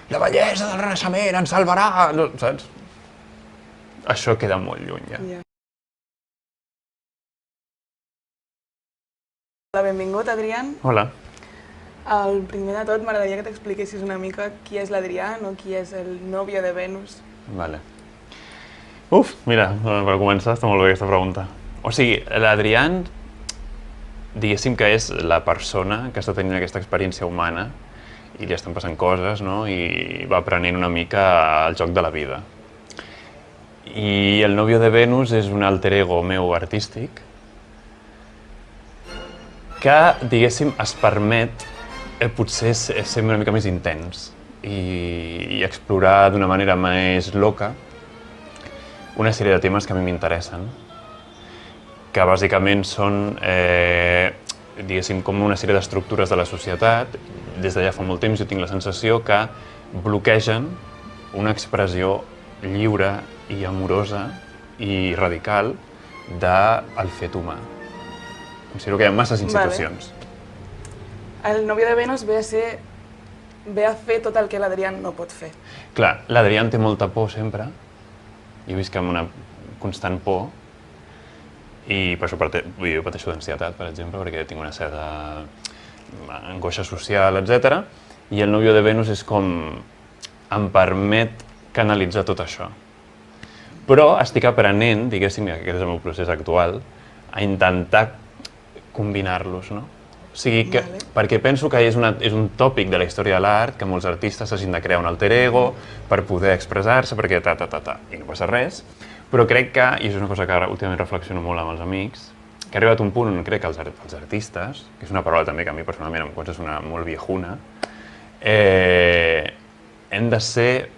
la bellesa del Renaixement ens salvarà, no, saps? Això queda molt lluny, ja. Hola, benvingut, Adrián. Hola. El primer de tot, m'agradaria que t'expliquessis una mica qui és l'Adrián o qui és el nòvio de Venus. Vale. Uf, mira, per començar està molt bé aquesta pregunta. O sigui, l'Adrián, diguéssim que és la persona que està tenint aquesta experiència humana i li estan passant coses, no? I va aprenent una mica el joc de la vida. I el nòvio de Venus és un alter ego meu artístic que, diguéssim, es permet potser ser una mica més intens i explorar d'una manera més loca una sèrie de temes que a mi m'interessen, que bàsicament són, diguéssim, com una sèrie d'estructures de la societat. Des de ja fa molt temps jo tinc la sensació que bloquegen una expressió lliure i amorosa i radical del fet humà. Considero que hi ha masses institucions. El nòvio de Venus ve a fer tot el que l'Adrián no pot fer. Clar, l'Adrián té molta por sempre. Jo visc amb una constant por i per això jo pateixo d'ansietat, per exemple, perquè tinc una certa angoixa social, etc. I el nòvio de Venus és com em permet canalitzar tot això. Però estic aprenent, diguéssim, que aquest és el meu procés actual, a intentar combinar-los, no? O sigui, perquè penso que és un tòpic de la història de l'art que molts artistes hagin de crear un alter ego per poder expressar-se, perquè i no passa res. Però crec que, i és una cosa que últimament reflexiono molt amb els amics, que ha arribat un punt on crec que els artistes, que és una paraula també que a mi personalment em pot sonar molt viejuna, hem de ser,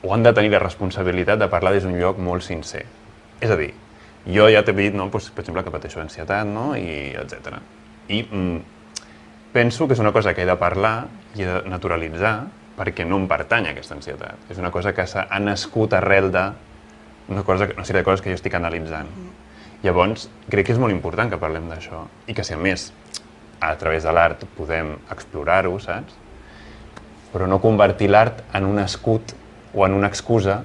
o han de tenir la responsabilitat de parlar des d'un lloc molt sincer. És a dir, jo ja t'he dit, per exemple, que pateixo d'ansietat, i etc. I penso que és una cosa que he de parlar i he de naturalitzar perquè no em pertany a aquesta ansietat. És una cosa que ha nascut arrel d'una sèrie de coses que jo estic analitzant. Llavors, crec que és molt important que parlem d'això i que si a més, a través de l'art, podem explorar-ho, saps? Però no convertir l'art en un escut o en una excusa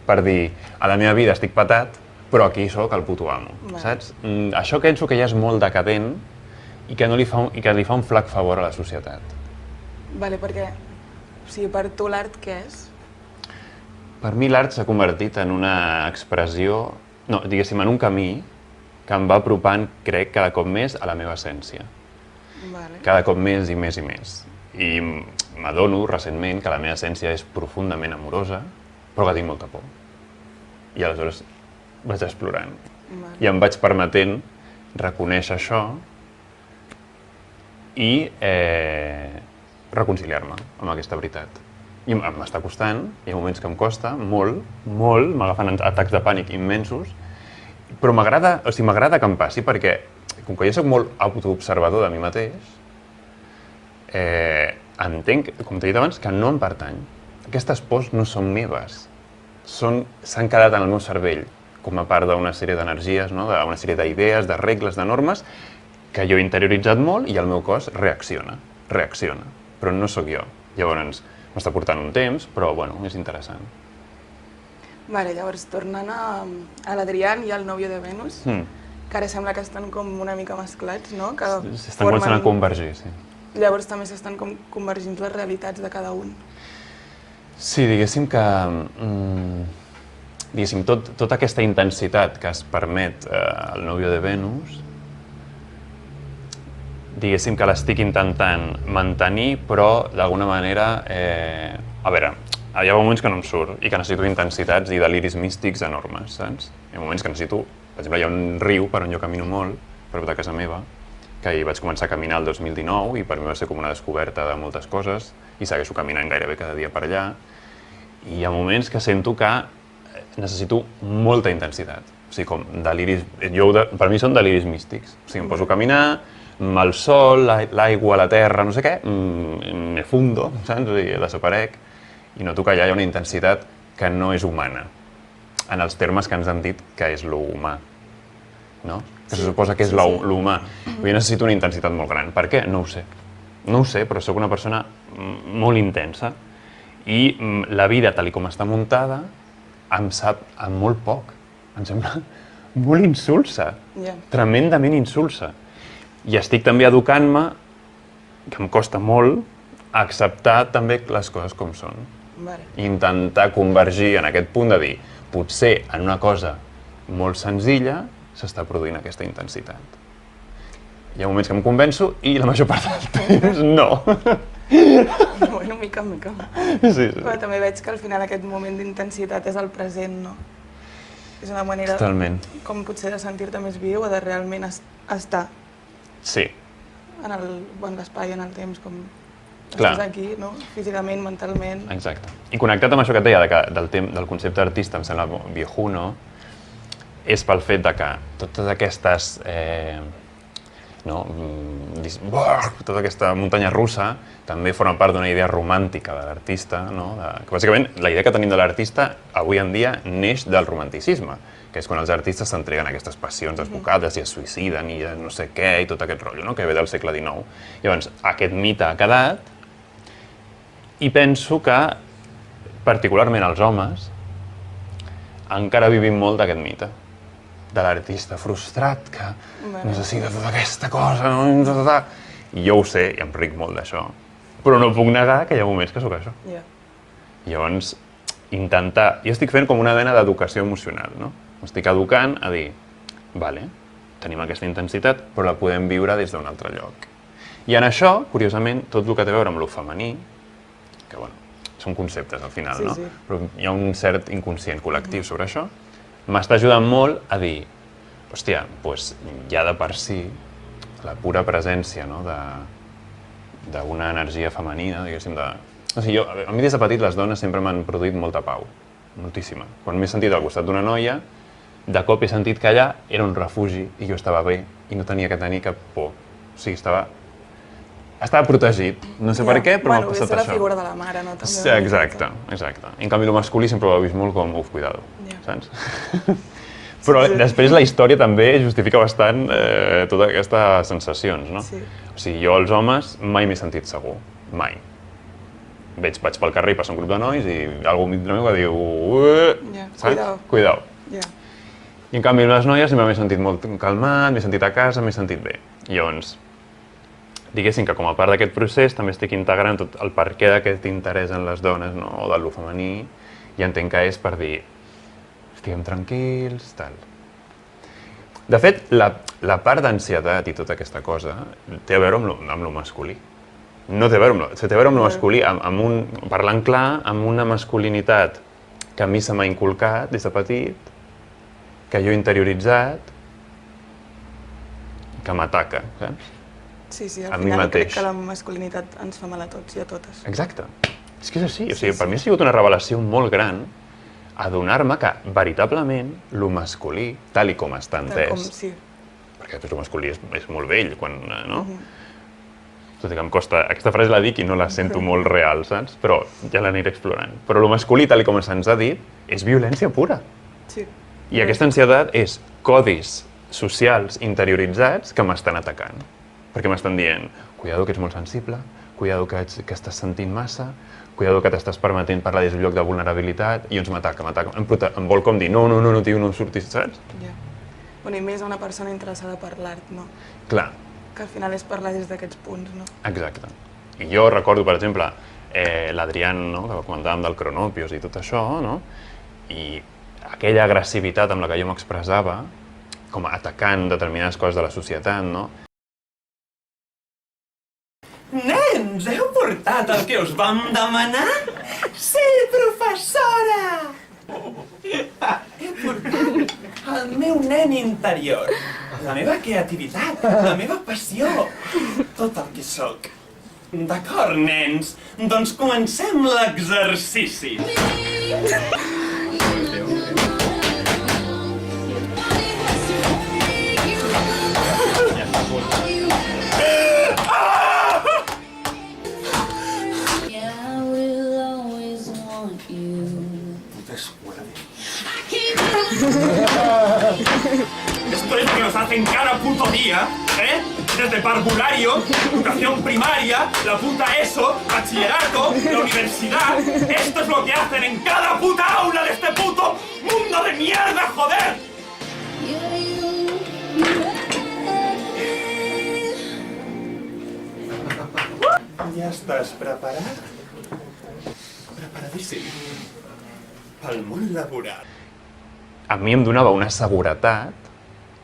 per dir a la meva vida estic patat, però aquí sóc el puto amo, saps? Això penso que ja és molt decadent i que li fa un flac favor a la societat. Vale, perquè, o sigui, per tu l'art què és? Per mi l'art s'ha convertit en una expressió, diguéssim, en un camí que em va apropant, crec, cada cop més a la meva essència. Cada cop més i més i més. I m'adono recentment que la meva essència és profundament amorosa, però que tinc molta por. I aleshores vaig explorant. I em vaig permetent reconèixer això i reconciliar-me amb aquesta veritat. I m'està costant, hi ha moments que em costa, molt, m'agafen atacs de pànic immensos, però m'agrada que em passi perquè, com que jo soc molt autoobservador de mi mateix, entenc, com t'he dit abans, que no em pertany. Aquestes pors no són meves, s'han quedat en el meu cervell com a part d'una sèrie d'energies, d'una sèrie d'idees, de regles, de normes, que jo he interioritzat molt i el meu cos reacciona, però no sóc jo. Llavors, m'està portant un temps, però bueno, és interessant. Vale, llavors, tornant a l'Adrián i al nòvio de Venus, que ara sembla que estan com una mica mesclats, no? S'estan començant a convergir, sí. Llavors també s'estan com convergint les realitats de cada un. Sí, diguéssim que tota aquesta intensitat que es permet el nòvio de Venus, diguéssim que l'estic intentant mantenir, però d'alguna manera, a veure, hi ha moments que no em surt i que necessito intensitats i deliris místics enormes, saps? Hi ha moments que necessito, per exemple, hi ha un riu per on jo camino molt, prop de casa meva, que hi vaig començar a caminar el 2019 i per mi va ser com una descoberta de moltes coses i segueixo caminant gairebé cada dia per allà. I hi ha moments que sento que necessito molta intensitat, o sigui, com deliris, per mi són deliris místics, o sigui, em poso a caminar, amb el sol, l'aigua, la terra, no sé què, me fundo, saps? O sigui, desaparec i noto que allà hi ha una intensitat que no és humana, en els termes que ens han dit que és lo humà, no? Que se suposa que és l'humà. Jo necessito una intensitat molt gran. Per què? No ho sé. No ho sé, però sóc una persona molt intensa I la vida, tal com està muntada, em sap amb molt poc. Em sembla molt insulsa, tremendament insulsa. I estic també educant-me, que em costa molt, acceptar també les coses com són. Intentar convergir en aquest punt de dir, potser en una cosa molt senzilla s'està produint aquesta intensitat. Hi ha moments que em convenço i la major part del temps no. Bueno, mica en mica. Però també veig que al final aquest moment d'intensitat és el present, no? És una manera com potser de sentir-te més viu o de realment estar. Sí. En l'espai, en el temps, com estàs aquí, no? Físicament, mentalment. Exacte. I connectat amb això que et deia del concepte d'artista, em sembla viejuno, és pel fet de que totes aquestes tota aquesta muntanya russa també forma part d'una idea romàntica de l'artista, que bàsicament la idea que tenim de l'artista avui en dia neix del romanticisme, que és quan els artistes s'entreguen a aquestes passions desbocades i es suïciden i no sé què i tot aquest rotllo, que ve del segle XIX. Llavors, aquest mite ha quedat i penso que, particularment els homes, encara vivim molt d'aquest mite. De l'artista frustrat que necessita tota aquesta cosa, i jo ho sé, i em ric molt d'això, però no puc negar que hi ha moments que sóc això. Llavors, intentar... Jo estic fent com una mena d'educació emocional, no? M'estic educant a dir, vale, tenim aquesta intensitat, però la podem viure des d'un altre lloc. I en això, curiosament, tot el que té a veure amb lo femení, que, bueno, són conceptes al final, no? Però hi ha un cert inconscient col·lectiu sobre això, m'està ajudant molt a dir, hòstia, doncs ja de per si la pura presència d'una energia femenina, diguéssim, a mi des de petit les dones sempre m'han produït molta pau, moltíssima. Quan m'he sentit al costat d'una noia, de cop he sentit que allà era un refugi i jo estava bé i no tenia que tenir cap por. O sigui, estava protegit, no sé per què, però m'ha passat això. Bueno, és la figura de la mare, no? Exacte. En canvi, el masculí sempre ho he vist molt com, cuidado, saps? Però després la història també justifica bastant totes aquestes sensacions, no? O sigui, jo als homes mai m'he sentit segur, mai. Vaig pel carrer i passa un grup de nois i algú dintre meu que diu, saps? Cuidao. I en canvi, les noies sempre m'he sentit molt calmat, m'he sentit a casa, m'he sentit bé. Llavors, diguéssim que com a part d'aquest procés també estic integrant tot el perquè d'aquest interès en les dones, o de lo femení, i entenc que és per dir, estiguem tranquils, tal. De fet, la part d'ansietat i tota aquesta cosa té a veure amb lo masculí. No té a veure amb lo masculí, parlant clar, amb una masculinitat que a mi se m'ha inculcat des de petit, que jo he interioritzat, que m'ataca, saps? Sí, al final crec que la masculinitat ens fa mal a tots i a totes. Exacte. És que és així. O sigui, per mi ha sigut una revelació molt gran adonar-me que, veritablement, lo masculí, tal i com està entès, perquè el masculí és molt vell, no? Tot i que em costa, aquesta frase la dic i no la sento molt real, saps? Però ja l'aniré explorant. Però lo masculí, tal i com se'ns ha dit, és violència pura. I aquesta ansietat és codis socials interioritzats que m'estan atacant. Perquè m'estan dient, cuidado que ets molt sensible, cuidado que estàs sentint massa, cuidado que t'estàs permetent parlar des d'un lloc de vulnerabilitat, i llavors m'ataca. Em vol com dir, no, tio, no surtis, saps? I més a una persona interessada per l'art, no? Clar. Que al final és parlar des d'aquests punts, no? Exacte. I jo recordo, per exemple, l'Adrián, que comentàvem del Cronopios i tot això, no? I aquella agressivitat amb la que jo m'expressava, com atacant determinades coses de la societat, no? Nens, heu portat el que us vam demanar? Sí, professora! He portat el meu nen interior, la meva creativitat, la meva passió, tot el que sóc. D'acord, nens, doncs comencem l'exercici. Esto es lo que nos hacen cada puto día, ¿eh? Desde parvulario, educación primaria, la puta ESO, bachillerato, la universidad. Esto es lo que hacen en cada puta aula de este puto mundo de mierda, joder. Ja estàs preparat? Preparadíssim. Pel món laboral. A mi em donava una seguretat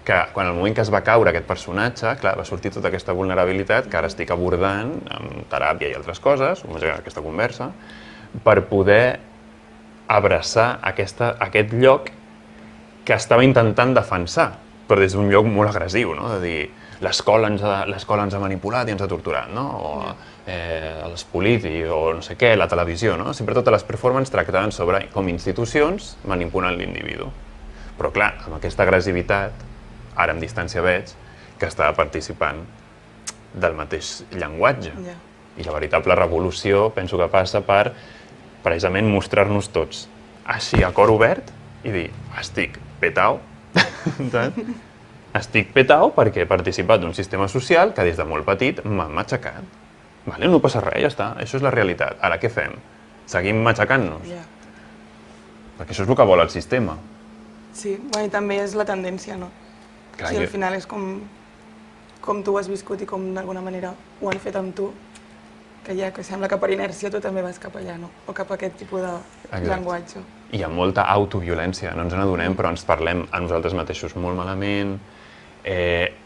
que quan al moment que es va caure aquest personatge, clar, va sortir tota aquesta vulnerabilitat que ara estic abordant amb teràpia i altres coses, com aquesta conversa, per poder abraçar aquest lloc que estava intentant defensar, però des d'un lloc molt agressiu, no? De dir, l'escola ens ha manipulat i ens ha torturat, no? O els polítics, o no sé què, la televisió, no? Sempre totes les performances tractaven sobre com institucions manipulen l'individu. Però clar, amb aquesta agressivitat, ara amb distància veig que estava participant del mateix llenguatge. I la veritable revolució penso que passa per precisament mostrar-nos tots així a cor obert i dir, estic petao, estic petao perquè he participat d'un sistema social que des de molt petit m'ha matxacat. No passa res, ja està, això és la realitat. Ara què fem? Seguim matxacant-nos? Perquè això és el que vol el sistema. Sí, i també és la tendència, no? O sigui, al final és com tu ho has viscut i com d'alguna manera ho han fet amb tu, que ja que sembla que per inèrcia tu també vas cap allà, no? O cap a aquest tipus de llenguatge. Hi ha molta autoviolència, no ens n'adonem, però ens parlem a nosaltres mateixos molt malament,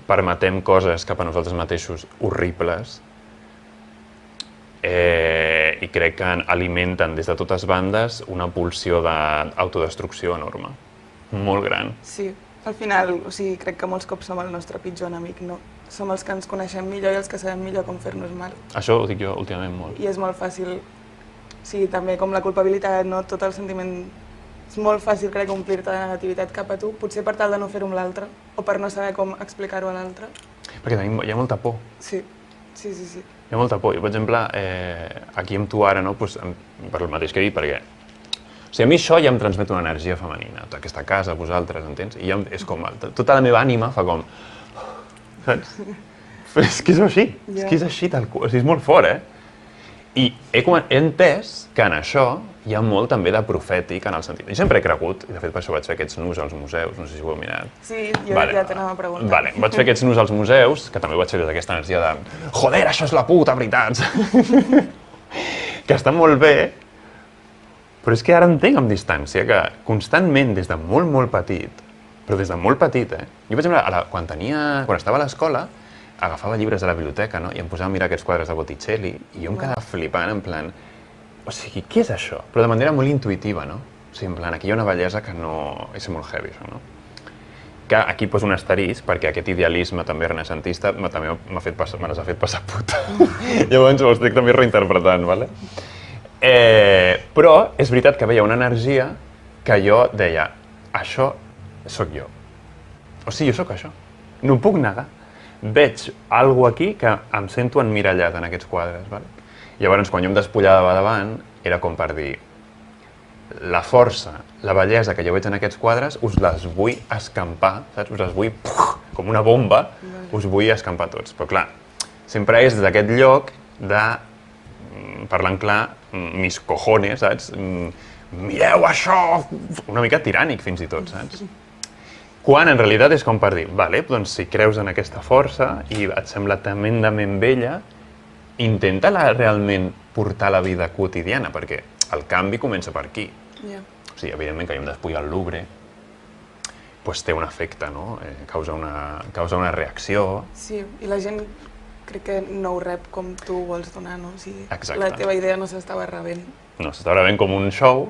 permetem coses cap a nosaltres mateixos horribles, i crec que alimenten des de totes bandes una pulsió d'autodestrucció enorme, molt gran. Sí, al final, o sigui, crec que molts cops som el nostre pitjor enemic, no? Som els que ens coneixem millor i els que sabem millor com fer-nos mal. Això ho dic jo últimament molt. I és molt fàcil, sí, també com la culpabilitat, no? Tot el sentiment... És molt fàcil, crec, omplir-te de negativitat cap a tu, potser per tal de no fer-ho amb l'altre, o per no saber com explicar-ho a l'altre. Perquè hi ha molta por. Sí. Hi ha molta por. Jo, per exemple, aquí amb tu ara, no? Per el mateix que he dit, perquè... O sigui, a mi això ja em transmet una energia femenina, tota aquesta casa, vosaltres, entens? I és com... Tota la meva ànima fa com... Saps? Però és que és així, és que és així tal qual, és molt fort, I he entès que en això hi ha molt també de profètic en el sentit. Jo sempre he cregut, i de fet per això vaig fer aquests nus als museus, no sé si ho heu mirat. Sí, jo ja t'anava a preguntar. Vaig fer aquests nus als museus, que també ho vaig fer des d'aquesta energia de joder, això és la puta veritat! Que està molt bé, però és que ara entenc amb distància que constantment, des de molt, molt petit, però des de molt petit, Jo, per exemple, quan estava a l'escola, agafava llibres de la biblioteca, no? I em posava a mirar aquests quadres de Botticelli i jo em quedava flipant, en plan... O sigui, què és això? Però de manera molt intuïtiva, no? O sigui, en plan, aquí hi ha una bellesa que no... És molt heavy, això, no? Que aquí poso un asterisc, perquè aquest idealisme també renaixentista també me les ha fet passar puta. Llavors ho estic també reinterpretant, ¿vale? Però és veritat que veia una energia que jo deia, això sóc jo. O sigui, jo sóc això. No ho puc negar. Veig alguna cosa aquí que em sento emmirallat en aquests quadres. Llavors, quan jo em despullava davant, era com per dir la força, la bellesa que jo veig en aquests quadres, us les vull escampar, saps? Us les vull, com una bomba, us vull escampar tots. Però clar, sempre és d'aquest lloc de, parlant clar, mis cojones, saps? Mireu això! Una mica tirànic fins i tot, saps? Quan en realitat és com per dir, vale, doncs si creus en aquesta força i et sembla tremendament bella, intenta-la realment portar a la vida quotidiana, perquè el canvi comença per aquí. O sigui, evidentment que jo em despullo al Louvre, doncs té un efecte, no? Causa una reacció. Sí, i la gent crec que no ho rep com tu vols donar, no? O sigui, exacte. La teva idea no s'estava rebent. No, s'estava rebent com un show,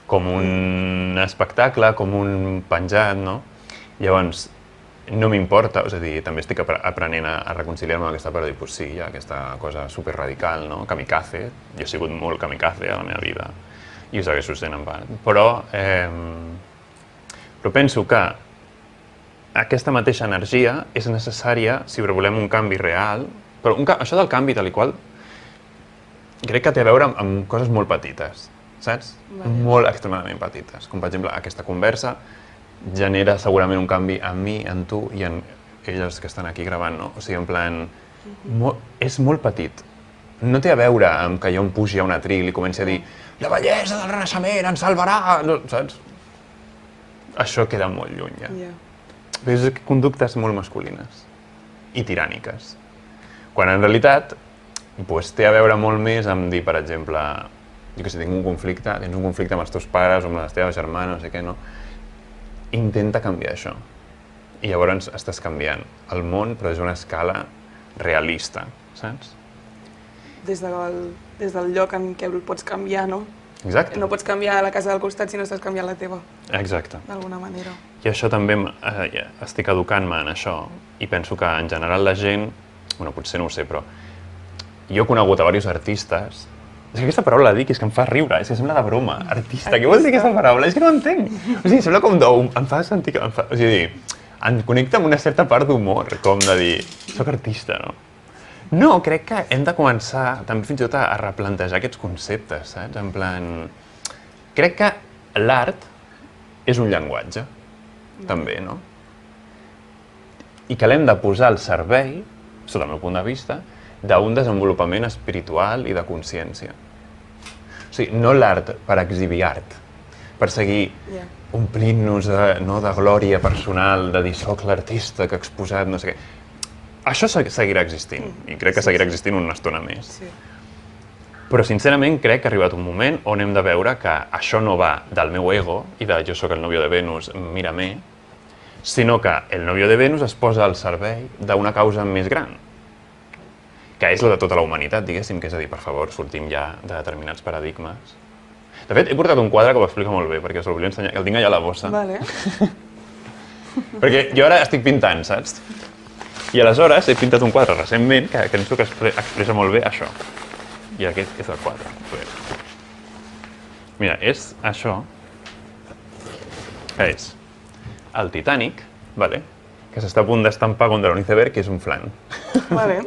com un espectacle, com un penjat, no? Llavors, no m'importa, és a dir, també estic aprenent a reconciliar-me amb aquesta part de dir, doncs sí, hi ha aquesta cosa superradical, no? Kamikaze, jo he sigut molt kamikaze a la meva vida i ho segueixo sent en part, però penso que aquesta mateixa energia és necessària si volem un canvi real, però això del canvi tal i qual crec que té a veure amb coses molt petites, saps? Molt extremadament petites, com per exemple aquesta conversa genera segurament un canvi en mi, en tu i en elles que estan aquí gravant, no? O sigui, en plan, és molt petit, no té a veure amb que jo em pugi a un atril i comenci a dir la bellesa del Renaixement ens salvarà, no, saps? Això queda molt lluny, ja. Però és conductes molt masculines i tiràniques. Quan en realitat té a veure molt més amb dir, per exemple, jo que sé, tens un conflicte amb els teus pares o amb les teves germanes, no sé què, no? Intenta canviar això. I llavors estàs canviant el món, però des d'una escala realista, saps? Des del lloc en què el pots canviar, no? Exacte. No pots canviar la casa del costat si no estàs canviant la teva. Exacte. D'alguna manera. I això també estic educant-me en això i penso que en general la gent, bueno, potser no ho sé, però jo he conegut a diversos artistes. És que aquesta paraula la dic, és que em fa riure, és que sembla de broma. Artista, què vol dir aquesta paraula? És que no entenc. O sigui, sembla com em fa sentir que... O sigui, em connecta amb una certa part d'humor, com de dir, soc artista, no? No, crec que hem de començar també fins i tot a replantejar aquests conceptes, saps? En plan... Crec que l'art és un llenguatge, també, no? I que l'hem de posar al servei, sota el meu punt de vista, d'un desenvolupament espiritual i de consciència. O sigui, no l'art per exhibir art, per seguir omplint-nos de glòria personal, de dir soc l'artista que ha exposat no sé què. Això seguirà existint, i crec que seguirà existint una estona més. Però sincerament crec que ha arribat un moment on hem de veure que això no va del meu ego i de jo sóc el novio de Venus, mira-me, sinó que el novio de Venus es posa al servei d'una causa més gran, que és la de tota la humanitat, diguéssim, que és a dir, per favor, sortim ja de determinats paradigmes. De fet, he portat un quadre que ho explica molt bé, perquè us el volia ensenyar, que el tinc allà a la bossa. Vale. Perquè jo ara estic pintant, saps? I aleshores he pintat un quadre recentment que penso que expressa molt bé això. I aquest és el quadre. Mira, és això, que és el Titanic, vale? Que s'està a punt d'estampar contra un iceberg, que és un flan. Vale.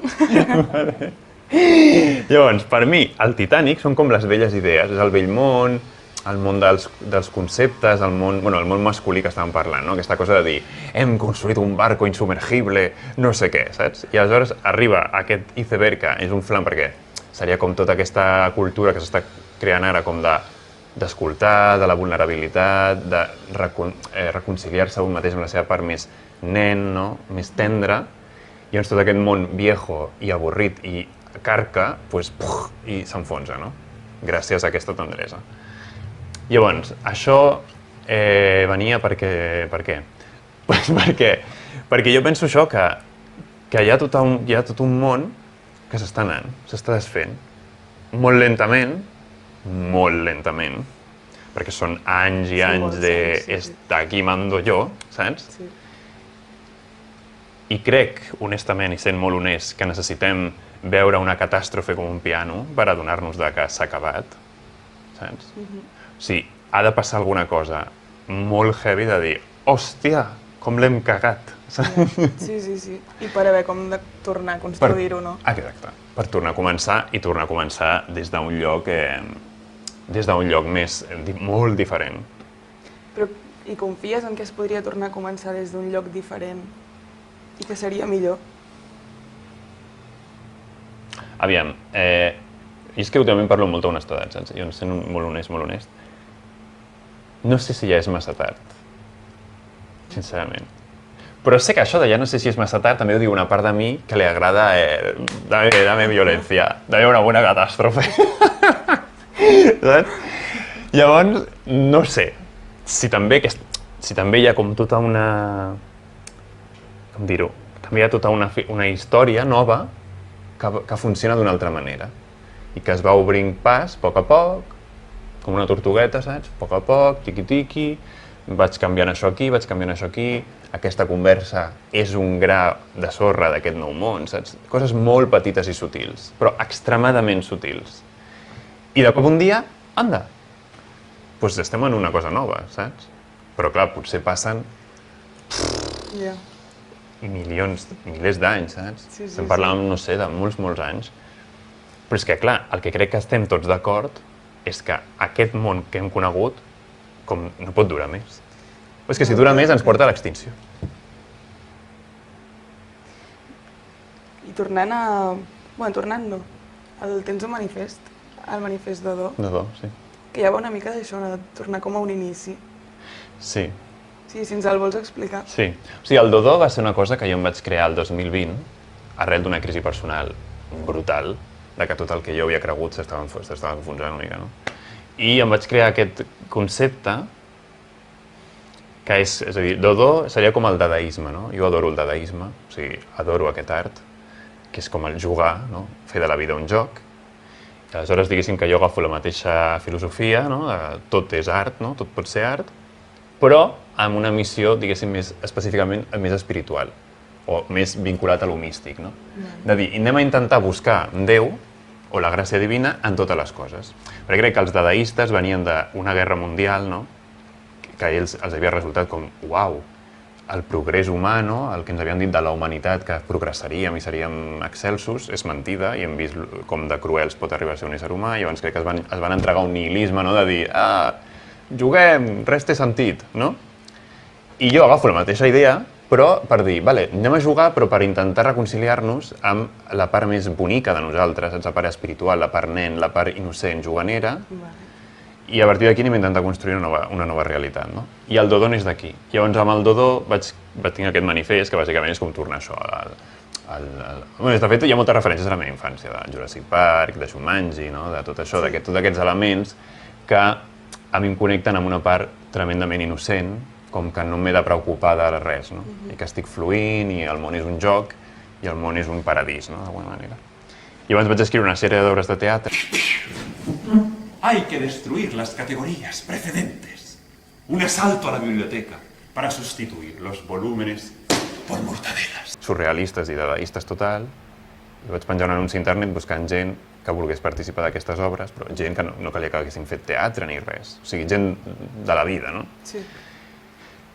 Llavors, per mi, el Titanic són com les velles idees, és el vell món, el món dels conceptes, el món masculí que estàvem parlant, no? Aquesta cosa de dir hem construït un barco insubmergible, no sé què, saps? I aleshores arriba aquest iceberg, que és un flan perquè seria com tota aquesta cultura que s'està creant ara com d'escoltar, de la vulnerabilitat, de reconciliar-se un mateix amb la seva part més nen, no? Més tendre, i llavors tot aquest món viejo i avorrit i carca, pues, i s'enfonsa, no? Gràcies a aquesta tendresa. Llavors, això venia perquè... Per què? Pues perquè jo penso això, que hi ha tot un món que s'està anant, s'està desfent. Molt lentament, perquè són anys i anys d'aquí mando jo, saps? Sí. I crec, honestament, i sent molt honest, que necessitem veure una catàstrofe com un piano per adonar-nos que s'ha acabat, saps? O sigui, ha de passar alguna cosa molt heavy de dir hòstia, com l'hem cagat. Sí. I per haver com de tornar a construir-ho, no? Exacte. Per tornar a començar i tornar a començar des d'un lloc més molt diferent. Però i confies en que es podria tornar a començar des d'un lloc diferent i que seria millor? Aviam, i és que últimament parlo amb molta honestedat, saps? Jo sent molt honest. No sé si ja és massa tard, sincerament. Però sé que això de ja no sé si és massa tard també ho diu una part de mi que li agrada dame violencia, dame una buena catàstrofe. Saps? Llavors, no sé, si també hi ha com tota una... Com dir-ho? També hi ha tota una història nova que funciona d'una altra manera i que es va obrint pas, a poc, com una tortugueta, saps? A poc, tiqui-tiqui, vaig canviant això aquí, aquesta conversa és un gra de sorra d'aquest nou món, saps? Coses molt petites i sutils, però extremadament sutils. I de cop un dia, anda, doncs estem en una cosa nova, saps? Però clar, potser passen milers d'anys, saps? Estem parlant, no sé, de molts anys. Però és que, clar, el que crec que estem tots d'acord és que aquest món que hem conegut com no pot durar més. Però és que si dura més ens porta a l'extinció. I tornant no. Tens un manifest, el manifest Dodó, Dodó, sí. que hi ha una mica d'això, de tornar com a un inici. Sí. Sí, si ens el vols explicar. Sí. O sigui, el Dodó va ser una cosa que jo em vaig crear el 2020 arrel d'una crisi personal brutal, de que tot el que jo havia cregut s'estava enfonsant una mica, no? I em vaig crear aquest concepte que és a dir, Dodó seria com el dadaisme, no? Jo adoro el dadaisme, o sigui, adoro aquest art, que és com el jugar, no? Fer de la vida un joc. I aleshores, diguéssim que jo agafo la mateixa filosofia, no? Tot és art, no? Tot pot ser art, però amb una missió, diguéssim, més específicament més espiritual, o més vinculat a lo místic, no? De dir, anem a intentar buscar Déu o la gràcia divina en totes les coses. Perquè crec que els dadaistes venien d'una guerra mundial, no? Que a ells els havia resultat com, uau, el progrés humà, no? El que ens havien dit de la humanitat, que progressaríem i seríem excelsos, és mentida, i hem vist com de cruels pot arribar a ser un ésser humà, i llavors crec que es van entregar un nihilisme, no? De dir, juguem, res té sentit, no? I jo agafo la mateixa idea, però per dir, vale, anem a jugar, però per intentar reconciliar-nos amb la part més bonica de nosaltres, la part espiritual, la part nen, la part innocent, juganera, i a partir d'aquí anem a intentar construir una nova realitat, no? I el Dodó neix d'aquí. Llavors amb el Dodó vaig tenir aquest manifest, que bàsicament és com tornar això de fet, hi ha moltes referències a la meva infància, de Jurassic Park, de Jumanji, no? De tot això, tots aquests elements que a mi em connecten amb una part tremendament innocent, com que no m'he de preocupar de res, no? I que estic fluint, i el món és un joc, i el món és un paradís, no? D'alguna manera. Llavors vaig escriure una sèrie d'obres de teatre. Hay que destruir las categorías precedentes. Un asalto a la biblioteca para sustituir los volúmenes por mortadelas. Surrealistes i dadaistes total. I vaig penjar un anunci a internet buscant gent que volgués participar d'aquestes obres, però gent que no calia que haguessin fet teatre ni res. O sigui, gent de la vida, no? Sí.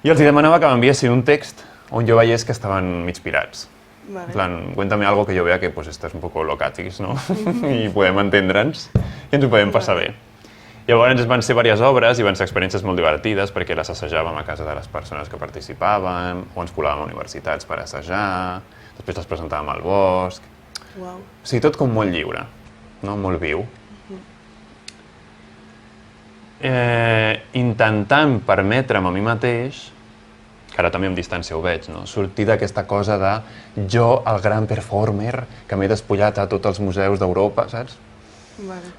I els demanava que m'enviessin un text on jo veiés que estaven mig pirats. Vale. En plan, cuéntame algo que yo vea que pues estás un poco locatis, ¿no? I podem entendre'ns i ens ho podem passar bé. Llavors van ser diverses obres i van ser experiències molt divertides perquè les assajàvem a casa de les persones que participaven, o ens colàvem a universitats per assajar, després les presentàvem al bosc. Uau. O sigui, tot com molt lliure, no? Molt viu. Intentant permetre'm a mi mateix, que ara també amb distància ho veig, no? Sortir d'aquesta cosa de jo, el gran performer, que m'he despullat a tots els museus d'Europa, saps? Vale.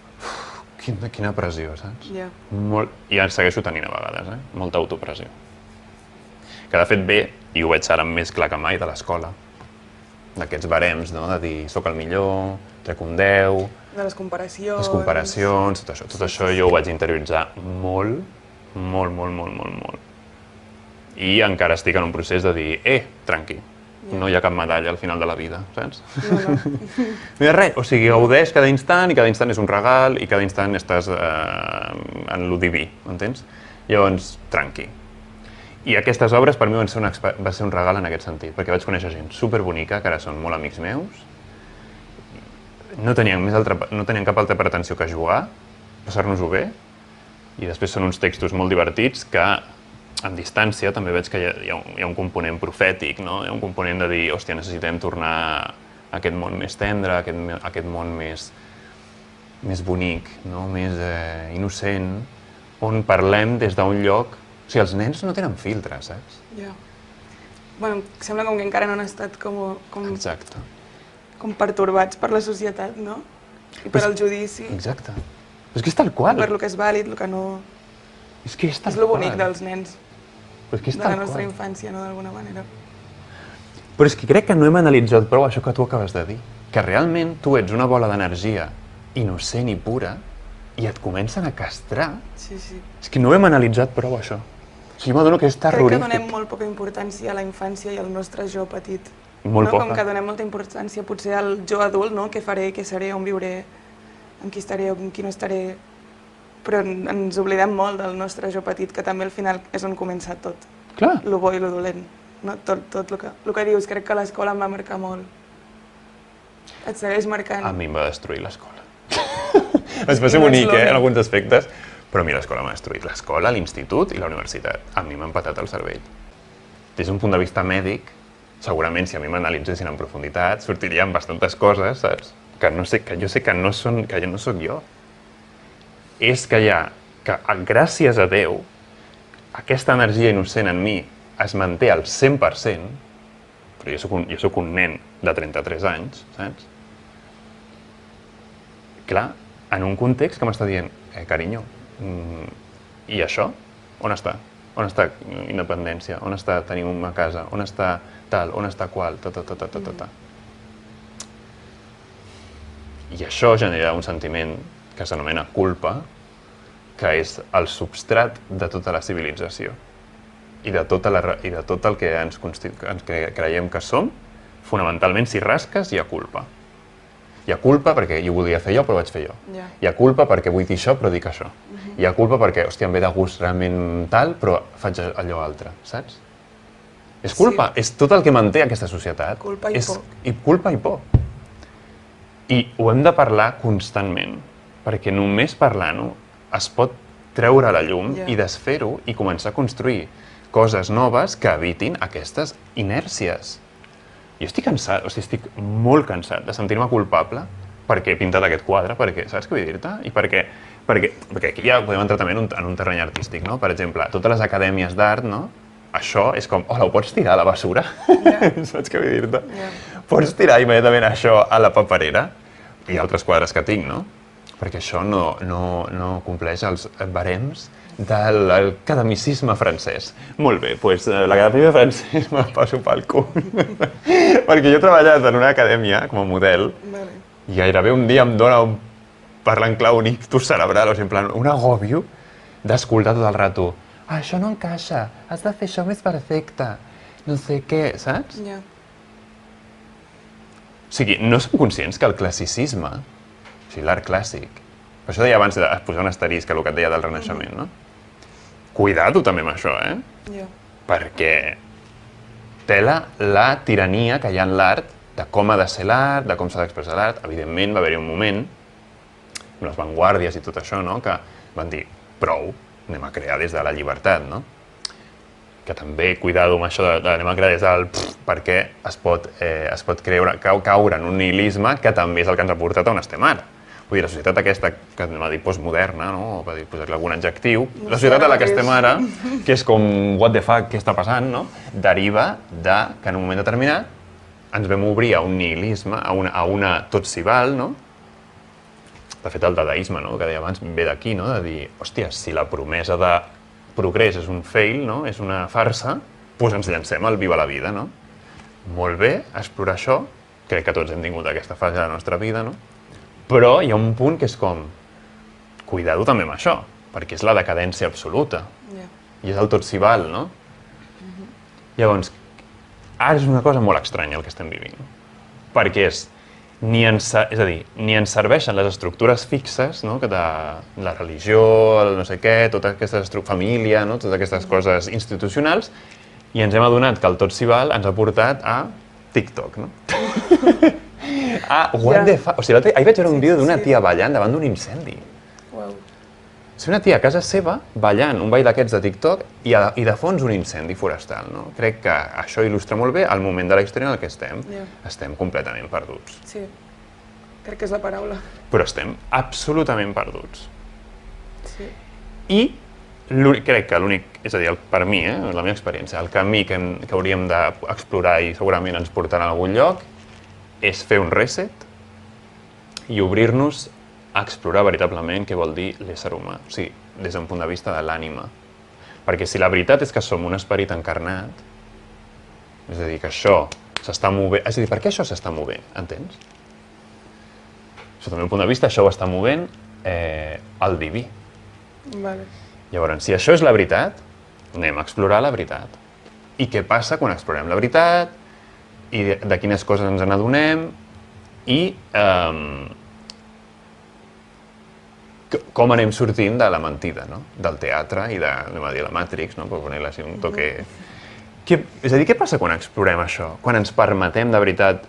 Quina pressió, saps? Ja. I en segueixo tenint a vegades, molta autopressió. Que de fet ve, i ho veig ara més clar que mai, de l'escola. D'aquests barems, no? De dir, soc el millor, trec un 10... De les comparacions... Les comparacions, tot això. Tot això jo ho vaig interioritzar molt. I encara estic en un procés de dir, tranqui, no hi ha cap medalla al final de la vida, saps? No. No hi ha res, o sigui, gaudeix cada instant, i cada instant és un regal, i cada instant estàs en lo diví, m'entens? Llavors, tranqui. I aquestes obres per mi va ser un regal en aquest sentit, perquè vaig conèixer gent superbonica, que ara són molt amics meus, no tenien cap altra pretensió que jugar, passar-nos-ho bé, i després són uns textos molt divertits que, en distància, també veig que hi ha un component profètic, no? Hi ha un component de dir, hòstia, necessitem tornar a aquest món més tendre, a aquest món més bonic, no? Més innocent, on parlem des d'un lloc... O sigui, els nens no tenen filtre, saps? Ja. Bueno, sembla com que encara no han estat com Exacte. Com pertorbats per la societat, no? I per al judici. Exacte. Però és que és tal qual. Per lo que és vàlid, el que no... És que és tal qual. És lo bonic dels nens. Però és que és de la nostra infància, no? D'alguna manera. Però és que crec que no hem analitzat prou això que tu acabes de dir. Que realment tu ets una bola d'energia innocent i pura i et comencen a castrar. Sí. És que no hem analitzat prou això. O sigui, m'adono que és terrorífic. Crec que donem molt poca importància a la infància i al nostre jo petit. Molt poca. Com que donem molta importància potser al jo adult, no? Què faré, què seré, on viuré, amb qui estaré, amb qui no estaré... Però ens oblidem molt del nostre jo petit, que també al final és on comença tot. Clar. Lo bo i lo dolent. No? Tot el que dius, crec que l'escola em va marcar molt. Et segueix marcant. A mi em va destruir l'escola. Es va ser bonic, en alguns aspectes, però a mi l'escola m'ha destruït. L'escola, l'institut i la universitat. A mi m'ha empatat el cervell. Des d'un punt de vista mèdic, segurament si a mi m'analitzessin en profunditat, sortirien bastantes coses, saps? que jo sé que no sóc jo. És que gràcies a Déu, aquesta energia innocent en mi es manté al 100%, però jo sóc un nen de 33 anys, saps? Clar, en un context que m'està dient, carinyo, i això? On està? On està independència? On està tenir una casa? On està tal? On està qual? I això genera un sentiment que s'anomena culpa, que és el substrat de tota la civilització i de tot el que ens creiem que som. Fonamentalment, si rasques, hi ha culpa. Hi ha culpa perquè jo volia fer jo, però vaig fer jo. Hi ha culpa perquè vull dir això, però dic això. Hi ha culpa perquè, hòstia, em ve de gust realment tal, però faig allò altre, saps? És culpa, és tot el que manté aquesta societat. Culpa i por. Culpa i por. I ho hem de parlar constantment, perquè només parlant-ho es pot treure a la llum i desfer-ho i començar a construir coses noves que evitin aquestes inèrcies. Jo estic cansat, estic molt cansat de sentir-me culpable perquè he pintat aquest quadre, perquè, saps què vull dir-te? I perquè aquí ja podem entrar també en un terreny artístic, no? Per exemple, totes les acadèmies d'art, no? Això és com, hola, ho pots tirar a la bessura? Saps què vull dir-te? Pots tirar immediatament això a la paperera? I altres quadres que tinc, no? Perquè això no compleix els barems de l'academicisme francès. Molt bé, doncs l'academicisme francès me'l passo pel cul. Perquè jo he treballat en una acadèmia com a model i gairebé un dia em dona parlant clar un ictus cerebral, o sigui, en plan, un agòbio d'escoltar tot el rato. Això no encaixa, has de fer això més perfecte, no sé què, saps? O sigui, no som conscients que el classicisme, o sigui, l'art clàssic, per això deia abans de posar un asterisc a el que et deia del Renaixement, no? Cuidado també amb això, perquè tela la tirania que hi ha en l'art, de com ha de ser l'art, de com s'ha d'expressar l'art. Evidentment va haver-hi un moment, amb les vanguardies i tot això, que van dir, prou, anem a crear des de la llibertat, no? Que també, cuidado amb això d'anem a crear des del perquè es pot caure en un nihilisme que també és el que ens ha portat on estem ara. Vull dir, la societat aquesta, que anem a dir postmoderna, no? O per posar-li algun adjectiu, la societat en la que estem ara, que és com, what the fuck, què està passant, no? Deriva que en un moment determinat ens vam obrir a un nihilisme, a una tot s'hi val, no? De fet, el dadaisme, no? Que deia abans, ve d'aquí, no? De dir, hòstia, si la promesa de progrés és un fail, no? És una farsa, doncs ens llancem al viva la vida, no? Molt bé, explorar això, crec que tots hem tingut aquesta fase de la nostra vida, no? Però hi ha un punt que és com, cuidado també amb això, perquè és la decadència absoluta. I és el tot s'hi val, no? Llavors, ara és una cosa molt estranya el que estem vivint. Perquè ni ens serveixen les estructures fixes, no? De la religió, el no sé què, tota aquesta família, no? Totes aquestes coses institucionals, i ens hem adonat que el tot s'hi val ens ha portat a TikTok, no? What the fuck? O sigui, ahir vaig veure un vídeo d'una tia ballant davant d'un incendi. O sigui, una tia a casa seva ballant un ball d'aquests de TikTok i de fons un incendi forestal, no? Crec que això il·lustra molt bé el moment de la història en el que estem. Estem completament perduts. Sí, crec que és la paraula. Però estem absolutament perduts. Sí. I crec que l'únic, és a dir, per mi, la meva experiència, el camí que hauríem d'explorar i segurament ens portarà a algun lloc és fer un reset i obrir-nos a explorar veritablement què vol dir l'ésser humà, o sigui, des d'un punt de vista de l'ànima. Perquè si la veritat és que som un esperit encarnat, és a dir, que això s'està movent, és a dir, per què això s'està movent, entens? Sota el meu punt de vista, això ho està movent el diví. Llavors, si això és la veritat, anem a explorar la veritat. I què passa quan explorem la veritat, i de quines coses ens n'adonem, i com anem sortint de la mentida, no? Del teatre i de la Matrix, no? Per poner-li així un toque... És a dir, què passa quan explorem això? Quan ens permetem de veritat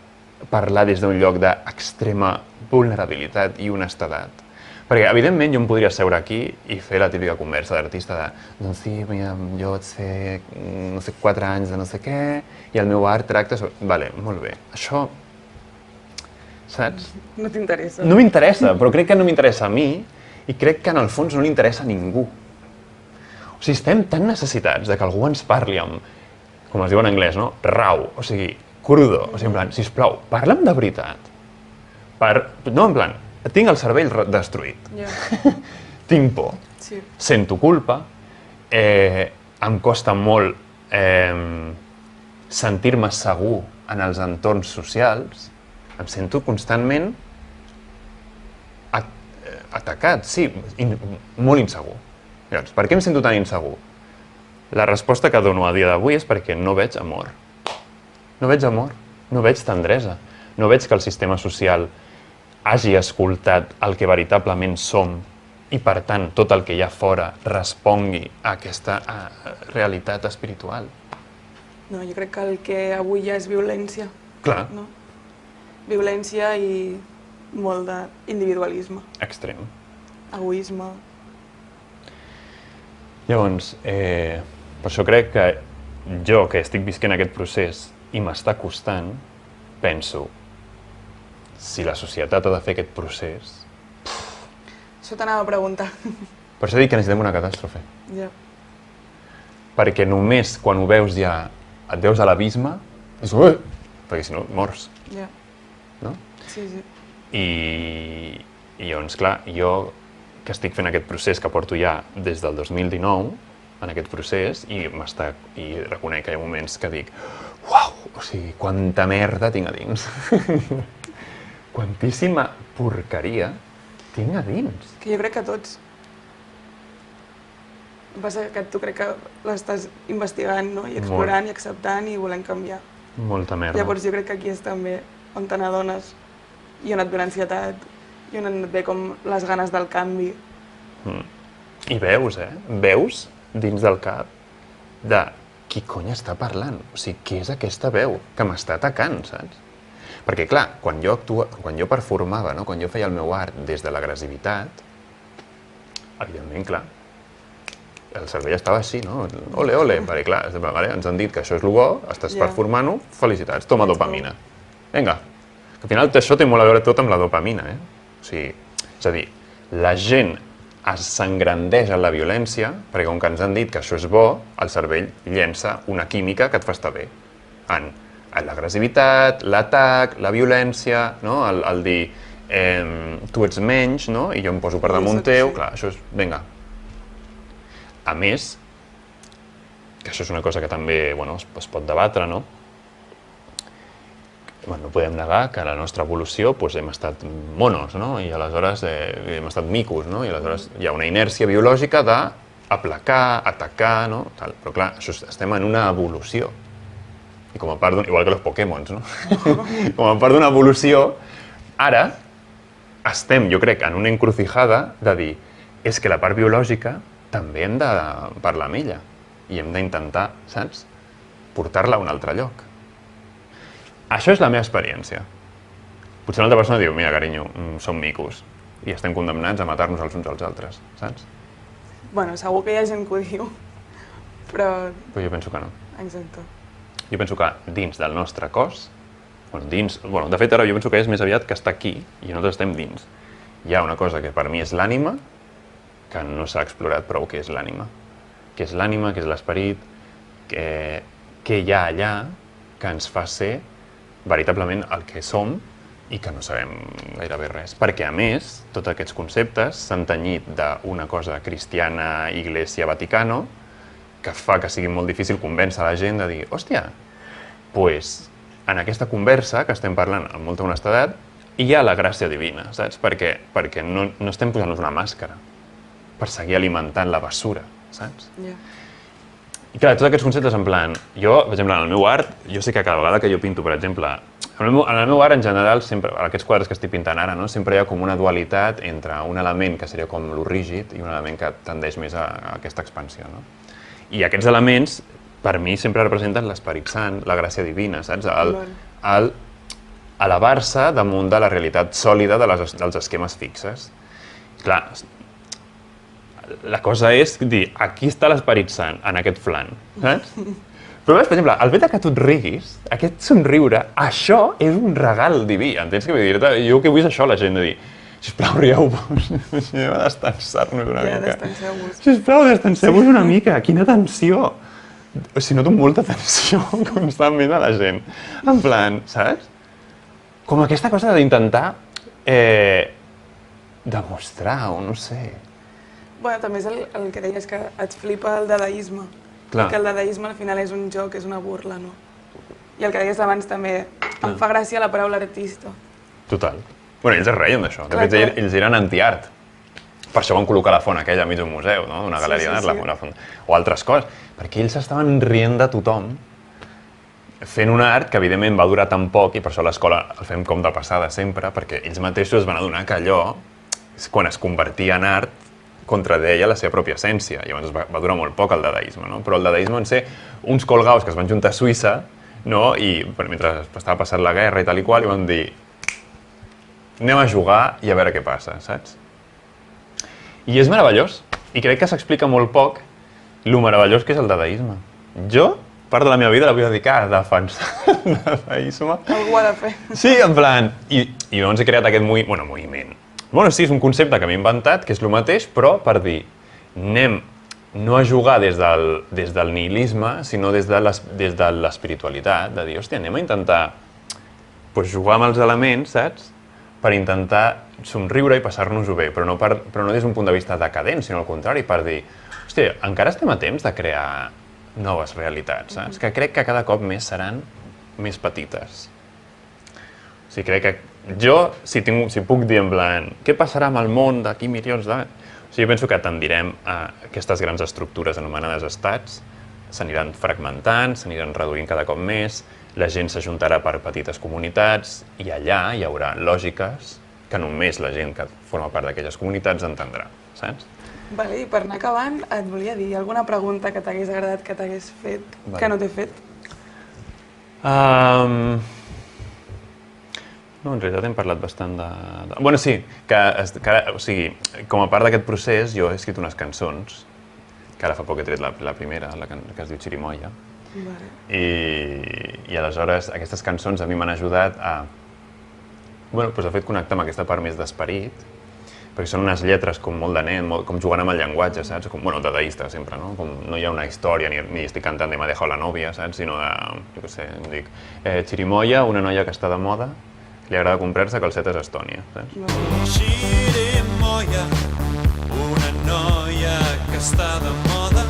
parlar des d'un lloc d'extrema vulnerabilitat i honestedat? Perquè, evidentment, jo em podria seure aquí i fer la típica conversa d'artista de doncs sí, mira, jo vaig fer, no sé, 4 anys de no sé què i el meu art tracta sobre... Vale, molt bé. Això saps? No t'interessa. No m'interessa, però crec que no m'interessa a mi i crec que en el fons no li interessa a ningú. O sigui, estem tan necessitats de que algú ens parli amb, com es diu en anglès, no? Rau, o sigui, crudo, o sigui, en plan, sisplau, parla'm de veritat. No, en plan, tinc el cervell destruït, tinc por, sento culpa, em costa molt sentir-me segur en els entorns socials, em sento constantment atacat, sí, molt insegur. Llavors, per què em sento tan insegur? La resposta que dono a dia d'avui és perquè no veig amor. No veig amor, no veig tendresa, no veig que el sistema social hagi escoltat el que veritablement som i, per tant, tot el que hi ha fora respongui a aquesta realitat espiritual. No, jo crec que el que avui ja és violència. Clar. No? Violència i molt d'individualisme. Extrem. Egoisme. Llavors, per això crec que jo, que estic visquent aquest procés i m'està costant, penso, si la societat ha de fer aquest procés... Això t'anava a preguntar. Per això dic que necessitem una catàstrofe. Ja. Perquè només quan ho veus ja, et veus a l'abisme, és ui! Perquè si no, mors. Ja. No? Sí, sí. I llavors, clar, jo que estic fent aquest procés que porto ja des del 2019, en aquest procés, i reconec que hi ha moments que dic uau, o sigui, quanta merda tinc a dins. Quantíssima porqueria tinc a dins. Que jo crec que tots. El que passa que tu crec que l'estàs investigant, no? I explorant, i acceptant, i volent canviar. Molta merda. Llavors jo crec que aquí és també on te n'adones i on et ve l'ansietat i on et ve com les ganes del canvi. I veus, veus dins del cap de qui cony està parlant? O sigui, què és aquesta veu que m'està atacant, saps? Perquè, clar, quan jo performava, no? Quan jo feia el meu art des de l'agressivitat, evidentment, clar, el cervell estava així, no? Ole, ole, perquè, clar, ens han dit que això és el bo, estàs performant-ho, felicitats, toma dopamina. Vinga, que al final això té molt a veure tot amb la dopamina, O sigui, és a dir, la gent s'engrandeix en la violència perquè com que ens han dit que això és bo, el cervell llença una química que et fa estar bé. En l'agressivitat, l'atac, la violència, no? El dir tu ets menys, no? I jo em poso per damunt teu, clar, això és... Vinga. A més, que això és una cosa que també es pot debatre, no? No podem negar que a la nostra evolució hem estat monos, no? I aleshores hem estat micos, no? I aleshores hi ha una inèrcia biològica d'aplacar, atacar, no? Però clar, estem en una evolució. I com a part igual que els Pokémons, no? Com a part d'una evolució, ara estem, jo crec, en una encrucijada de dir és que la part biològica també hem de parlar amb ella i hem d'intentar, saps? Portar-la a un altre lloc. Això és la meva experiència. Potser una altra persona diu, mira, carinyo, som micos i estem condemnats a matar-nos els uns als altres, saps? Bueno, segur que hi ha gent que ho diu, però... Però jo penso que no. Exacte. Jo penso que dins del nostre cos, de fet ara jo penso que és més aviat que està aquí i nosaltres estem dins. Hi ha una cosa que per mi és l'ànima, que no s'ha explorat prou què és l'ànima. Què és l'ànima, què és l'esperit, què hi ha allà que ens fa ser veritablement el que som i que no sabem gairebé res. Perquè, a més, tots aquests conceptes s'han tenyit d'una cosa cristiana, Iglesia, Vaticano, que fa que sigui molt difícil convèncer la gent de dir, hòstia, doncs en aquesta conversa que estem parlant amb molta honestedat hi ha la gràcia divina, saps? Perquè no estem posant-nos una màscara per seguir alimentant la bessura, saps? I clar, tots aquests conceptes en plan, jo, per exemple, en el meu art, jo sé que cada vegada que jo pinto, per exemple, en el meu art en general, sempre, aquests quadres que estic pintant ara, no? Sempre hi ha com una dualitat entre un element que seria com lo rígid i un element que tendeix més a aquesta expansió, no? I aquests elements, per mi, sempre representen l'Esperit Sant, la gràcia divina, saps? El elevar-se damunt de la realitat sòlida dels esquemes fixes. Clar, la cosa és dir, aquí està l'Esperit Sant, en aquest flan, saps? Però veus, per exemple, el fet que tu et riguis, aquest somriure, això és un regal diví, entens què vull dir? Jo que vull és això, la gent, de dir, sisplau, rieu-vos, anem a destansar-nos una mica. Ja, destanseu-vos. Sisplau, destanseu-vos una mica, quina tensió. O sigui, noto molta tensió constantment a la gent. En plan, saps? Com aquesta cosa d'intentar demostrar, o no sé. Bueno, també és el que deies, que et flipa el dadaisme. Clar. Que el dadaisme al final és un joc, és una burla, no? I el que deies abans també, em fa gràcia la paraula artista. Total. Bueno, ells es reien d'això. De fet, ells eren anti-art. Per això van col·locar la font aquella enmig d'un museu, no? Una galeria d'art, la font. O altres coses. Perquè ells estaven rient de tothom fent un art que evidentment va durar tan poc i per això a l'escola el fem com de passada sempre, perquè ells mateixos es van adonar que allò, quan es convertia en art, contradeia la seva pròpia essència. Llavors va durar molt poc el dadaisme, no? Però el dadaisme van ser uns colgaus que es van juntar a Suïssa, no? I mentre estava passant la guerra i tal i qual, i van dir anem a jugar i a veure què passa, saps? I és meravellós. I crec que s'explica molt poc lo meravellós que és el dadaisme. Jo, part de la meva vida la vull dedicar a defensar el dadaisme. Algú ha de fer. Sí, en plan... I llavors he creat aquest moviment. Bueno, sí, és un concepte que m'he inventat, que és el mateix, però per dir, anem no a jugar des del nihilisme, sinó des de l'espiritualitat, de dir, hòstia, anem a intentar jugar amb els elements, saps? Per intentar somriure i passar-nos-ho bé, però no des d'un punt de vista decadent, sinó al contrari, per dir, hòstia, encara estem a temps de crear noves realitats, saps? Que crec que cada cop més seran més petites. O sigui, crec que jo, si puc dir en plan, què passarà amb el món d'aquí milions d'anys? O sigui, jo penso que tendirem a aquestes grans estructures anomenades estats, s'aniran fragmentant, s'aniran reduint cada cop més, la gent s'ajuntarà per petites comunitats i allà hi haurà lògiques que només la gent que forma part d'aquelles comunitats entendrà, saps? Vale, i per anar acabant, et volia dir alguna pregunta que t'hagués agradat que t'hagués fet, que no t'he fet? No, en realitat hem parlat bastant de... Bueno, sí, o sigui, com a part d'aquest procés jo he escrit unes cançons, que ara fa poc he tret la primera, la que es diu Chirimoya, i aleshores aquestes cançons a mi m'han ajudat a, bueno, de fet, connectar amb aquesta part més d'esperit, perquè són unes lletres com molt de nen, com jugant amb el llenguatge, saps? Bueno, dadaista sempre, no? Com no hi ha una història, ni estic cantant de m'ha dejado la novia, saps? Sinó de, jo què sé, em dic, Chirimoya, una noia que està de moda, li agrada comprar-se calcetes a Estònia, saps? Chirimoya, una noia que està de moda,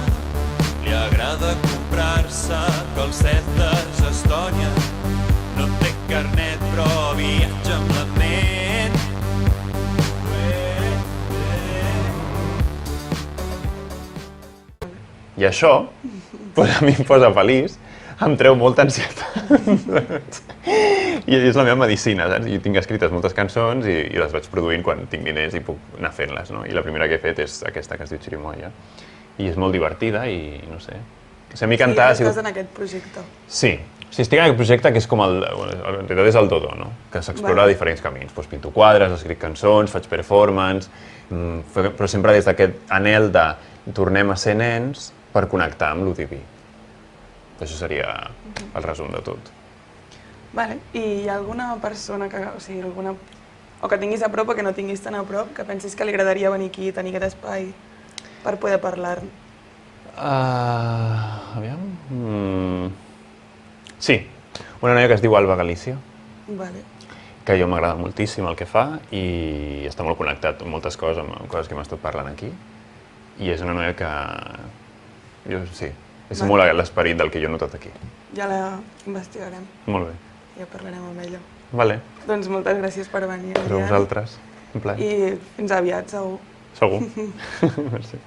li agrada comprar-se calcetes a Estònia. No té carnet però viatja amb la ment. I això, a mi em posa feliç, em treu molta ansietat. I és la meva medicina, saps? Jo tinc escrites moltes cançons i les vaig produint quan tinc diners i puc anar fent-les, no? I la primera que he fet és aquesta que es diu Chirimoya. I és molt divertida i no sé. O sigui, a mi cantar... Sí, estàs en aquest projecte. Sí. O sigui, estic en aquest projecte que és com el... En realitat és el Dodo, no? Que s'explora diferents camins. Pinto quadres, escric cançons, faig performance, però sempre des d'aquest anhel de tornem a ser nens per connectar amb lo diví. Això seria el resum de tot. Vale. I hi ha alguna persona que, o sigui, o que tinguis a prop o que no tinguis tan a prop, que pensis que li agradaria venir aquí i tenir aquest espai per poder parlar-ne? Aviam... Sí, una noia que es diu Alba Galícia, Vale. que jo m'agrada moltíssim el que fa i està molt connectat amb moltes coses, amb coses que hem estat parlant aquí. I és una noia que... Sí, és molt l'esperit del que jo he notat aquí. Ja la investigarem. Molt bé. Ja parlarem amb ella. Vale. Doncs moltes gràcies per venir. Per vosaltres. Un plaer. I fins aviat, segur. Segur. Merci.